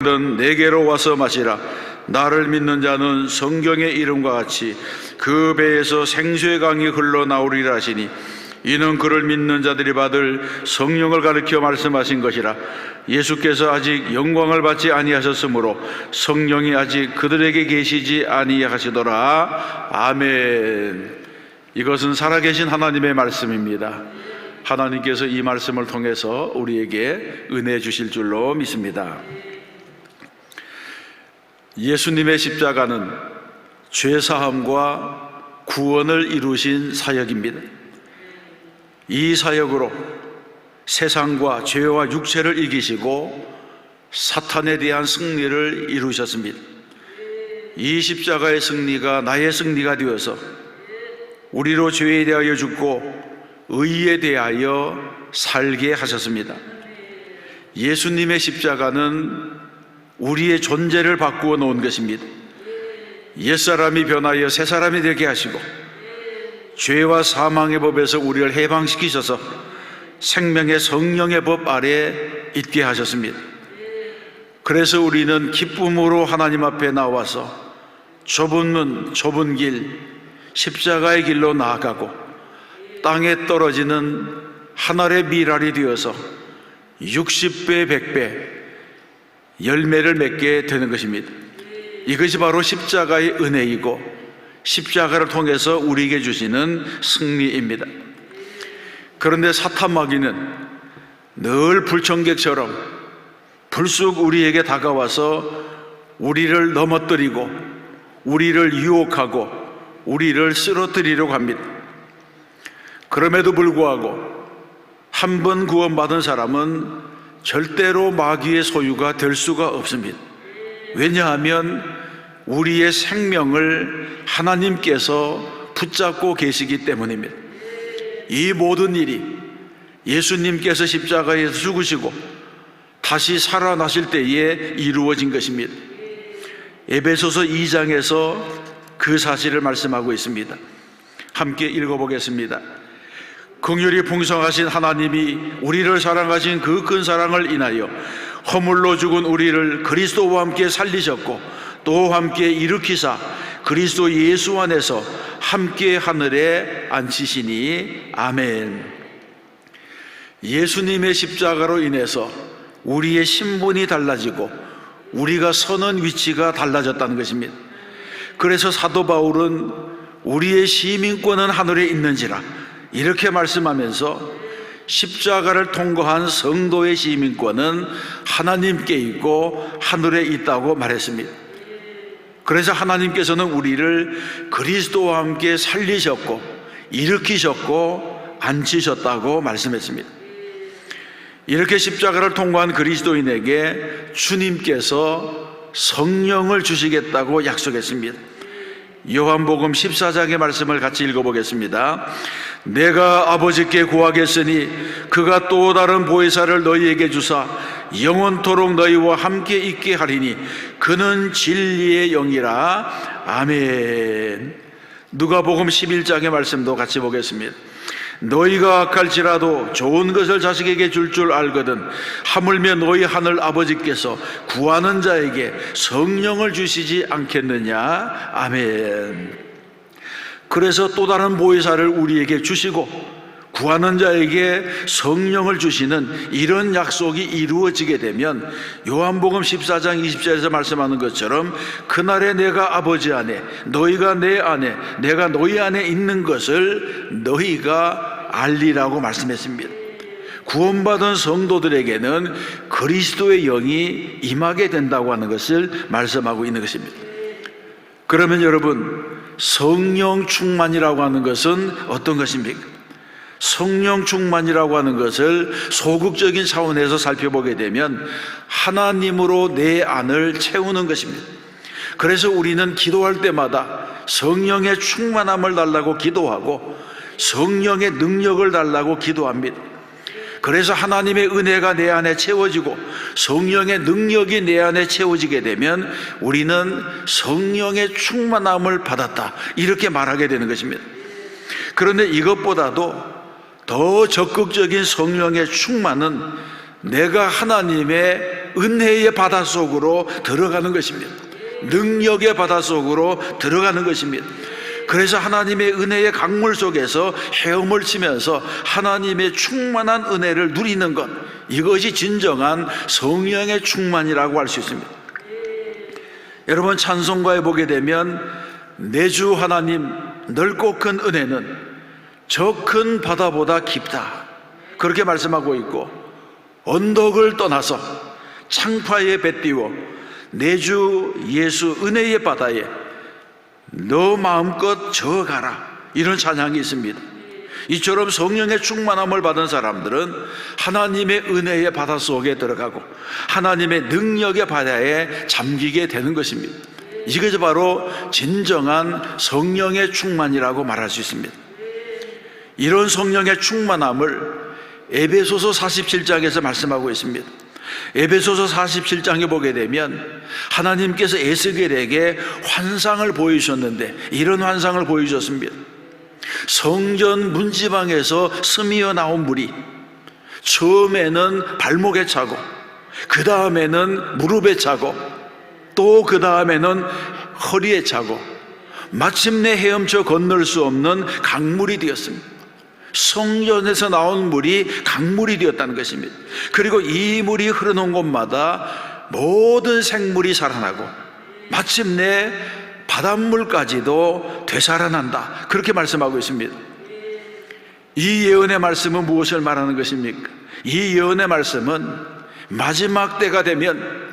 내게로 와서 마시라. 나를 믿는 자는 성경의 이름과 같이 그 배에서 생수의 강이 흘러나오리라 하시니, 이는 그를 믿는 자들이 받을 성령을 가리켜 말씀하신 것이라. 예수께서 아직 영광을 받지 아니하셨으므로 성령이 아직 그들에게 계시지 아니하시더라. 아멘. 이것은 살아계신 하나님의 말씀입니다. 하나님께서 이 말씀을 통해서 우리에게 은혜 주실 줄로 믿습니다. 예수님의 십자가는 죄사함과 구원을 이루신 사역입니다. 이 사역으로 세상과 죄와 육체를 이기시고 사탄에 대한 승리를 이루셨습니다. 이 십자가의 승리가 나의 승리가 되어서 우리로 죄에 대하여 죽고 의에 대하여 살게 하셨습니다. 예수님의 십자가는 우리의 존재를 바꾸어 놓은 것입니다. 옛사람이 변하여 새사람이 되게 하시고 죄와 사망의 법에서 우리를 해방시키셔서 생명의 성령의 법 아래 있게 하셨습니다. 그래서 우리는 기쁨으로 하나님 앞에 나와서 좁은 문, 좁은 길, 십자가의 길로 나아가고 땅에 떨어지는 하늘의 밀알이 되어서 60배, 100배 열매를 맺게 되는 것입니다. 이것이 바로 십자가의 은혜이고 십자가를 통해서 우리에게 주시는 승리입니다. 그런데 사탄 마귀는 늘 불청객처럼 불쑥 우리에게 다가와서 우리를 넘어뜨리고 우리를 유혹하고 우리를 쓰러뜨리려고 합니다. 그럼에도 불구하고 한 번 구원받은 사람은 절대로 마귀의 소유가 될 수가 없습니다. 왜냐하면 우리의 생명을 하나님께서 붙잡고 계시기 때문입니다. 이 모든 일이 예수님께서 십자가에서 죽으시고 다시 살아나실 때에 이루어진 것입니다. 에베소서 2장에서 그 사실을 말씀하고 있습니다. 함께 읽어보겠습니다. 긍휼이 풍성하신 하나님이 우리를 사랑하신 그 큰 사랑을 인하여 허물로 죽은 우리를 그리스도와 함께 살리셨고 또 함께 일으키사 그리스도 예수 안에서 함께 하늘에 앉히시니. 아멘. 예수님의 십자가로 인해서 우리의 신분이 달라지고 우리가 서는 위치가 달라졌다는 것입니다. 그래서 사도 바울은 우리의 시민권은 하늘에 있는지라 이렇게 말씀하면서 십자가를 통과한 성도의 시민권은 하나님께 있고 하늘에 있다고 말했습니다. 그래서 하나님께서는 우리를 그리스도와 함께 살리셨고 일으키셨고 앉히셨다고 말씀했습니다. 이렇게 십자가를 통과한 그리스도인에게 주님께서 성령을 주시겠다고 약속했습니다. 요한복음 14장의 말씀을 같이 읽어보겠습니다. 내가 아버지께 구하겠으니 그가 또 다른 보혜사를 너희에게 주사 영원토록 너희와 함께 있게 하리니 그는 진리의 영이라. 아멘. 누가복음 11장의 말씀도 같이 보겠습니다. 너희가 악할지라도 좋은 것을 자식에게 줄 알거든 하물며 너희 하늘 아버지께서 구하는 자에게 성령을 주시지 않겠느냐. 아멘. 그래서 또 다른 보혜사를 우리에게 주시고 구하는 자에게 성령을 주시는 이런 약속이 이루어지게 되면 요한복음 14장 20절에서 말씀하는 것처럼 그날에 내가 아버지 안에 너희가 내 안에 내가 너희 안에 있는 것을 너희가 알리라고 말씀했습니다. 구원받은 성도들에게는 그리스도의 영이 임하게 된다고 하는 것을 말씀하고 있는 것입니다. 그러면 여러분, 성령 충만이라고 하는 것은 어떤 것입니까? 성령 충만이라고 하는 것을 소극적인 차원에서 살펴보게 되면 하나님으로 내 안을 채우는 것입니다. 그래서 우리는 기도할 때마다 성령의 충만함을 달라고 기도하고 성령의 능력을 달라고 기도합니다. 그래서 하나님의 은혜가 내 안에 채워지고 성령의 능력이 내 안에 채워지게 되면 우리는 성령의 충만함을 받았다 이렇게 말하게 되는 것입니다. 그런데 이것보다도 더 적극적인 성령의 충만은 내가 하나님의 은혜의 바다 속으로 들어가는 것입니다. 능력의 바다 속으로 들어가는 것입니다. 그래서 하나님의 은혜의 강물 속에서 헤엄을 치면서 하나님의 충만한 은혜를 누리는 것, 이것이 진정한 성령의 충만이라고 할 수 있습니다. 여러분, 찬송가에 보게 되면 내 주 하나님 넓고 큰 은혜는 저 큰 바다보다 깊다, 그렇게 말씀하고 있고, 언덕을 떠나서 창파에 뱉띄워 내 주 예수 은혜의 바다에 너 마음껏 저어가라, 이런 찬양이 있습니다. 이처럼 성령의 충만함을 받은 사람들은 하나님의 은혜의 바다 속에 들어가고 하나님의 능력의 바다에 잠기게 되는 것입니다. 이것이 바로 진정한 성령의 충만이라고 말할 수 있습니다. 이런 성령의 충만함을 에베소서 47장에서 말씀하고 있습니다. 에베소서 47장에 보게 되면 하나님께서 에스겔에게 환상을 보이셨는데 이런 환상을 보이셨습니다. 성전 문지방에서 스미어 나온 물이 처음에는 발목에 차고, 그 다음에는 무릎에 차고, 또 그 다음에는 허리에 차고, 마침내 헤엄쳐 건널 수 없는 강물이 되었습니다. 성전에서 나온 물이 강물이 되었다는 것입니다. 그리고 이 물이 흐르는 곳마다 모든 생물이 살아나고 마침내 바닷물까지도 되살아난다, 그렇게 말씀하고 있습니다. 이 예언의 말씀은 무엇을 말하는 것입니까? 이 예언의 말씀은 마지막 때가 되면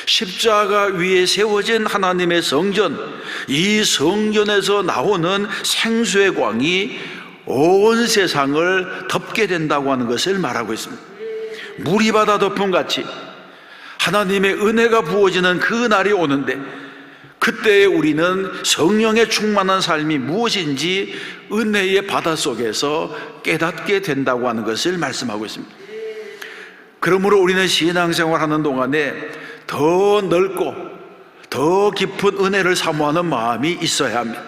십자가 위에 세워진 하나님의 성전, 이 성전에서 나오는 생수의 광이 온 세상을 덮게 된다고 하는 것을 말하고 있습니다. 물이 바다 덮음 같이 하나님의 은혜가 부어지는 그 날이 오는데, 그때에 우리는 성령의 충만한 삶이 무엇인지 은혜의 바다 속에서 깨닫게 된다고 하는 것을 말씀하고 있습니다. 그러므로 우리는 신앙생활하는 동안에 더 넓고 더 깊은 은혜를 사모하는 마음이 있어야 합니다.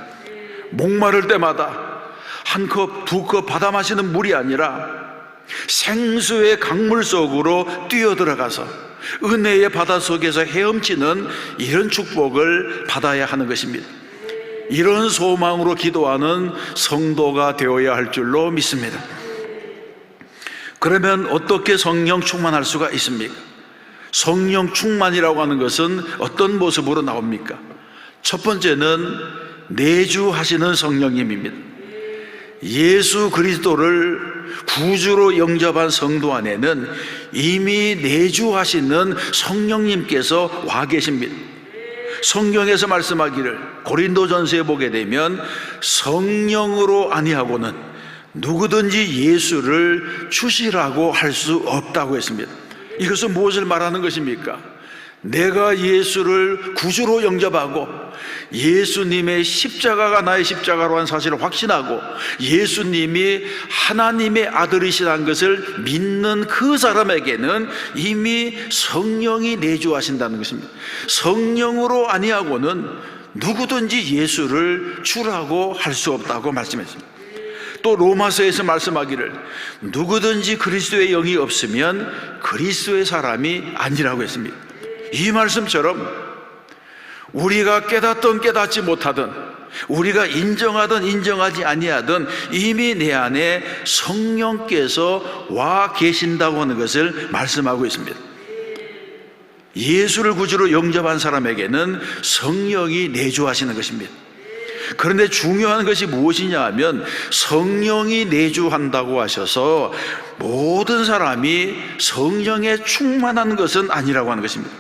목마를 때마다 한 컵, 두 컵 받아 마시는 물이 아니라 생수의 강물 속으로 뛰어들어가서 은혜의 바다 속에서 헤엄치는 이런 축복을 받아야 하는 것입니다. 이런 소망으로 기도하는 성도가 되어야 할 줄로 믿습니다. 그러면 어떻게 성령 충만할 수가 있습니까? 성령 충만이라고 하는 것은 어떤 모습으로 나옵니까? 첫 번째는 내주하시는 성령님입니다. 예수 그리스도를 구주로 영접한 성도 안에는 이미 내주하시는 성령님께서 와 계십니다. 성경에서 말씀하기를 고린도전서에 보게 되면 성령으로 아니하고는 누구든지 예수를 주시라고 할 수 없다고 했습니다. 이것은 무엇을 말하는 것입니까? 내가 예수를 구주로 영접하고 예수님의 십자가가 나의 십자가로 한 사실을 확신하고 예수님이 하나님의 아들이시라는 것을 믿는 그 사람에게는 이미 성령이 내주하신다는 것입니다. 성령으로 아니하고는 누구든지 예수를 주라고 할 수 없다고 말씀했습니다. 또 로마서에서 말씀하기를 누구든지 그리스도의 영이 없으면 그리스도의 사람이 아니라고 했습니다. 이 말씀처럼 우리가 깨닫든 깨닫지 못하든, 우리가 인정하든 인정하지 아니하든 이미 내 안에 성령께서 와 계신다고 하는 것을 말씀하고 있습니다. 예수를 구주로 영접한 사람에게는 성령이 내주하시는 것입니다. 그런데 중요한 것이 무엇이냐 하면 성령이 내주한다고 하셔서 모든 사람이 성령에 충만한 것은 아니라고 하는 것입니다.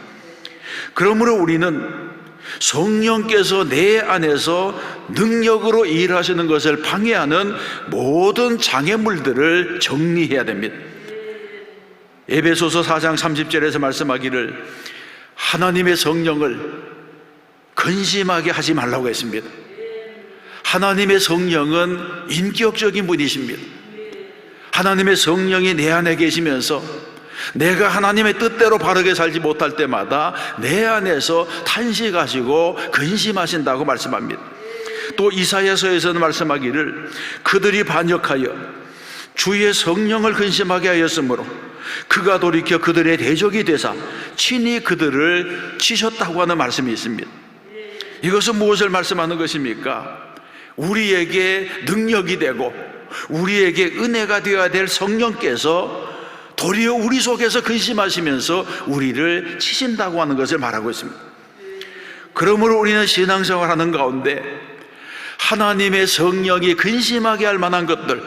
그러므로 우리는 성령께서 내 안에서 능력으로 일하시는 것을 방해하는 모든 장애물들을 정리해야 됩니다. 에베소서 4장 30절에서 말씀하기를 하나님의 성령을 근심하게 하지 말라고 했습니다. 하나님의 성령은 인격적인 분이십니다. 하나님의 성령이 내 안에 계시면서 내가 하나님의 뜻대로 바르게 살지 못할 때마다 내 안에서 탄식하시고 근심하신다고 말씀합니다. 또 이사야서에서는 말씀하기를 그들이 반역하여 주의 성령을 근심하게 하였으므로 그가 돌이켜 그들의 대적이 되사 친히 그들을 치셨다고 하는 말씀이 있습니다. 이것은 무엇을 말씀하는 것입니까? 우리에게 능력이 되고 우리에게 은혜가 되어야 될 성령께서 도리어 우리 속에서 근심하시면서 우리를 치신다고 하는 것을 말하고 있습니다. 그러므로 우리는 신앙생활하는 가운데 하나님의 성령이 근심하게 할 만한 것들,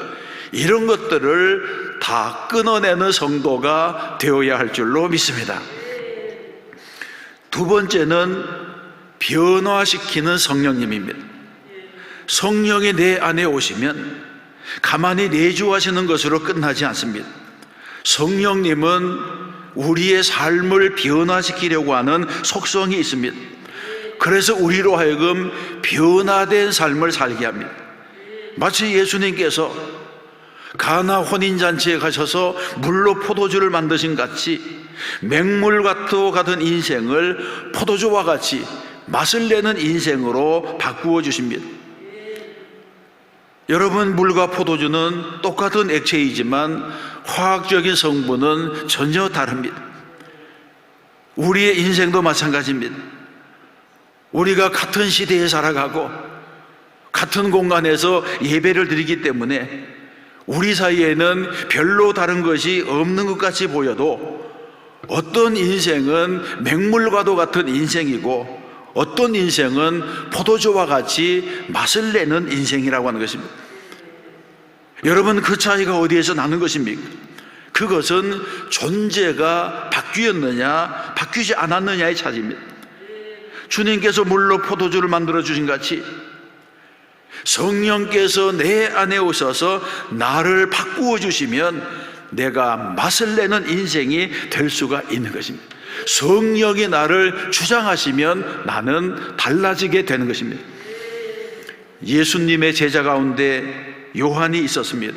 이런 것들을 다 끊어내는 성도가 되어야 할 줄로 믿습니다. 두 번째는 변화시키는 성령님입니다. 성령이 내 안에 오시면 가만히 내주하시는 것으로 끝나지 않습니다. 성령님은 우리의 삶을 변화시키려고 하는 속성이 있습니다. 그래서 우리로 하여금 변화된 삶을 살게 합니다. 마치 예수님께서 가나 혼인잔치에 가셔서 물로 포도주를 만드신 같이 맹물과 같은 인생을 포도주와 같이 맛을 내는 인생으로 바꾸어 주십니다. 여러분, 물과 포도주는 똑같은 액체이지만 화학적인 성분은 전혀 다릅니다. 우리의 인생도 마찬가지입니다. 우리가 같은 시대에 살아가고 같은 공간에서 예배를 드리기 때문에 우리 사이에는 별로 다른 것이 없는 것 같이 보여도 어떤 인생은 맹물과도 같은 인생이고 어떤 인생은 포도주와 같이 맛을 내는 인생이라고 하는 것입니다. 여러분, 그 차이가 어디에서 나는 것입니까? 그것은 존재가 바뀌었느냐 바뀌지 않았느냐의 차이입니다. 주님께서 물로 포도주를 만들어 주신 같이 성령께서 내 안에 오셔서 나를 바꾸어 주시면 내가 맛을 내는 인생이 될 수가 있는 것입니다. 성령이 나를 주장하시면 나는 달라지게 되는 것입니다. 예수님의 제자 가운데 요한이 있었습니다.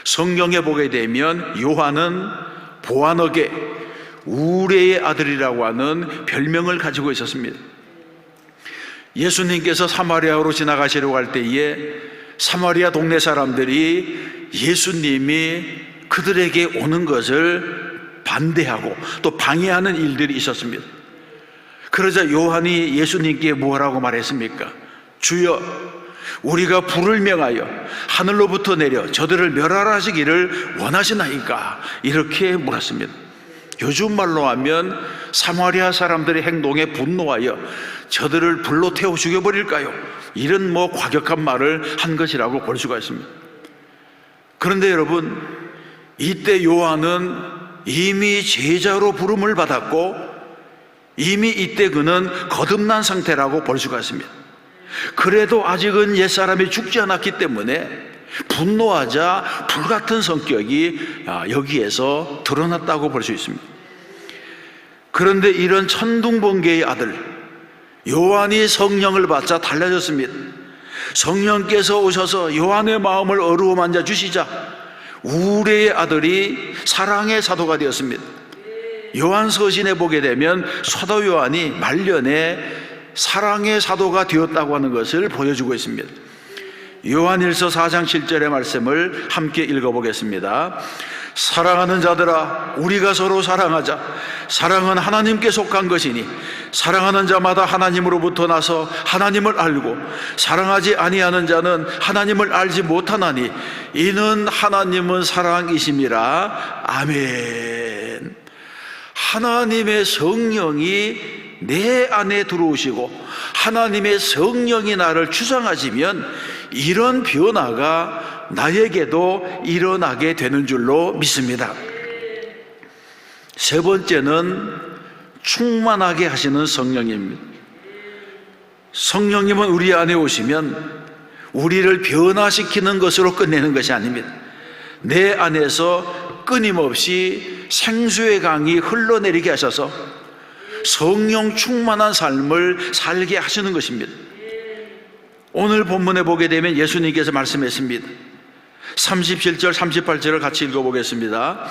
성경에 보게 되면 요한은 보아너게 우레의 아들이라고 하는 별명을 가지고 있었습니다. 예수님께서 사마리아로 지나가시려고 할 때에 사마리아 동네 사람들이 예수님이 그들에게 오는 것을 반대하고 또 방해하는 일들이 있었습니다. 그러자 요한이 예수님께 뭐라고 말했습니까? 주여, 우리가 불을 명하여 하늘로부터 내려 저들을 멸하시기를 원하시나이까? 이렇게 물었습니다. 요즘 말로 하면 사마리아 사람들의 행동에 분노하여 저들을 불로 태워 죽여버릴까요? 이런 과격한 말을 한 것이라고 볼 수가 있습니다. 그런데 여러분, 이때 요한은 이미 제자로 부름을 받았고 이미 이때 그는 거듭난 상태라고 볼 수가 있습니다. 그래도 아직은 옛사람이 죽지 않았기 때문에 분노하자 불같은 성격이 여기에서 드러났다고 볼 수 있습니다. 그런데 이런 천둥번개의 아들 요한이 성령을 받자 달라졌습니다. 성령께서 오셔서 요한의 마음을 어루만져 주시자 우레의 아들이 사랑의 사도가 되었습니다. 요한서신에 보게 되면 사도 요한이 말년에 사랑의 사도가 되었다고 하는 것을 보여주고 있습니다. 요한일서 4장 7절의 말씀을 함께 읽어보겠습니다. 사랑하는 자들아, 우리가 서로 사랑하자. 사랑은 하나님께 속한 것이니 사랑하는 자마다 하나님으로부터 나서 하나님을 알고 사랑하지 아니하는 자는 하나님을 알지 못하나니 이는 하나님은 사랑이심이라. 아멘. 하나님의 성령이 내 안에 들어오시고 하나님의 성령이 나를 주장하시면 이런 변화가 나에게도 일어나게 되는 줄로 믿습니다. 세 번째는 충만하게 하시는 성령입니다. 성령님은 우리 안에 오시면 우리를 변화시키는 것으로 끝내는 것이 아닙니다. 내 안에서 끊임없이 생수의 강이 흘러내리게 하셔서 성령 충만한 삶을 살게 하시는 것입니다. 오늘 본문에 보게 되면 예수님께서 말씀했습니다. 37절 38절을 같이 읽어보겠습니다.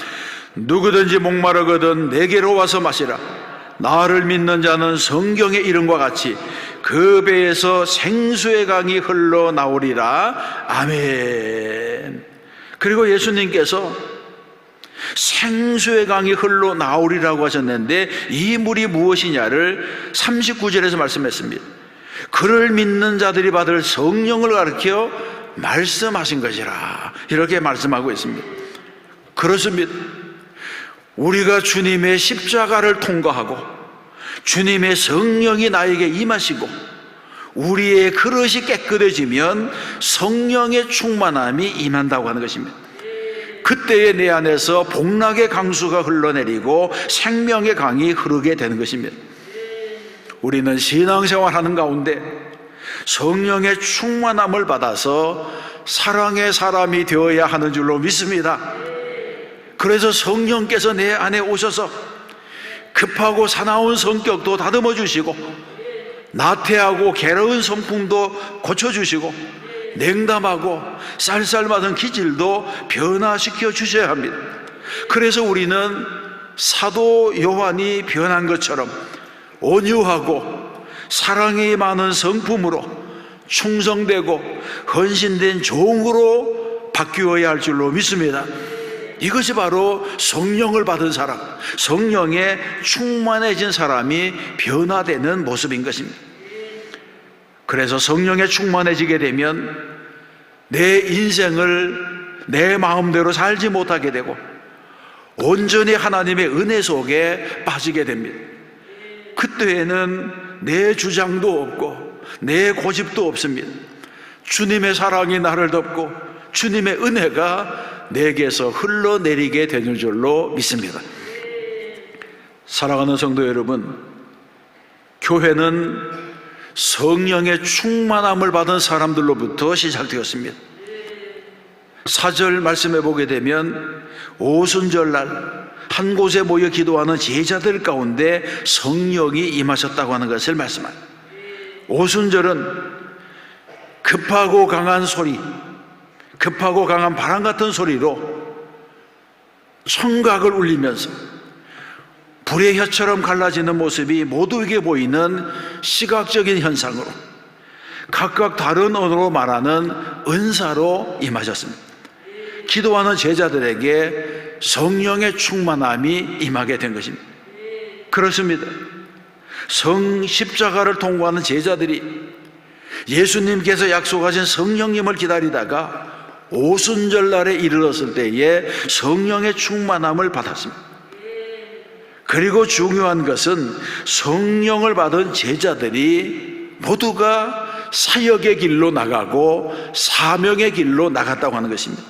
누구든지 목마르거든 내게로 와서 마시라. 나를 믿는 자는 성경의 이름과 같이 그 배에서 생수의 강이 흘러나오리라. 아멘. 그리고 예수님께서 생수의 강이 흘러나오리라고 하셨는데 이 물이 무엇이냐를 39절에서 말씀했습니다. 그를 믿는 자들이 받을 성령을 가르쳐 말씀하신 것이라, 이렇게 말씀하고 있습니다. 그렇습니다. 우리가 주님의 십자가를 통과하고 주님의 성령이 나에게 임하시고 우리의 그릇이 깨끗해지면 성령의 충만함이 임한다고 하는 것입니다. 그때에 내 안에서 복락의 강수가 흘러내리고 생명의 강이 흐르게 되는 것입니다. 우리는 신앙생활하는 가운데 성령의 충만함을 받아서 사랑의 사람이 되어야 하는 줄로 믿습니다. 그래서 성령께서 내 안에 오셔서 급하고 사나운 성격도 다듬어 주시고 나태하고 게으른 성품도 고쳐주시고 냉담하고 쌀쌀맞은 기질도 변화시켜 주셔야 합니다. 그래서 우리는 사도 요한이 변한 것처럼 온유하고 사랑이 많은 성품으로 충성되고 헌신된 종으로 바뀌어야 할 줄로 믿습니다. 이것이 바로 성령을 받은 사람, 성령에 충만해진 사람이 변화되는 모습인 것입니다. 그래서 성령에 충만해지게 되면 내 인생을 내 마음대로 살지 못하게 되고 온전히 하나님의 은혜 속에 빠지게 됩니다. 그때에는 내 주장도 없고 내 고집도 없습니다. 주님의 사랑이 나를 덮고 주님의 은혜가 내게서 흘러내리게 되는 줄로 믿습니다. 사랑하는 성도 여러분, 교회는 성령의 충만함을 받은 사람들로부터 시작되었습니다. 4절 말씀해 보게 되면 오순절날 한 곳에 모여 기도하는 제자들 가운데 성령이 임하셨다고 하는 것을 말씀합니다. 오순절은 급하고 강한 소리, 급하고 강한 바람 같은 소리로 청각을 울리면서 불의 혀처럼 갈라지는 모습이 모두에게 보이는 시각적인 현상으로 각각 다른 언어로 말하는 은사로 임하셨습니다. 기도하는 제자들에게 성령의 충만함이 임하게 된 것입니다. 그렇습니다. 십자가를 통과하는 제자들이 예수님께서 약속하신 성령님을 기다리다가 오순절날에 이르렀을 때에 성령의 충만함을 받았습니다. 그리고 중요한 것은 성령을 받은 제자들이 모두가 사역의 길로 나가고 사명의 길로 나갔다고 하는 것입니다.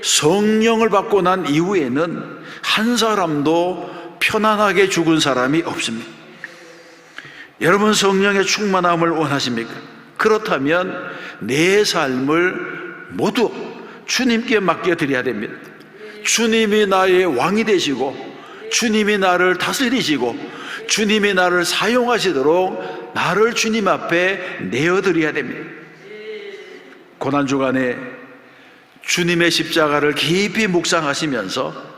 성령을 받고 난 이후에는 한 사람도 편안하게 죽은 사람이 없습니다. 여러분, 성령의 충만함을 원하십니까? 그렇다면 내 삶을 모두 주님께 맡겨드려야 됩니다. 주님이 나의 왕이 되시고 주님이 나를 다스리시고 주님이 나를 사용하시도록 나를 주님 앞에 내어드려야 됩니다. 고난주간에 주님의 십자가를 깊이 묵상하시면서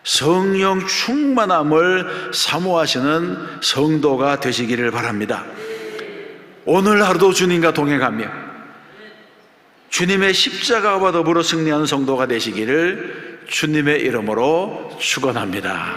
성령 충만함을 사모하시는 성도가 되시기를 바랍니다. 오늘 하루도 주님과 동행하며 주님의 십자가와 더불어 승리하는 성도가 되시기를 주님의 이름으로 축원합니다.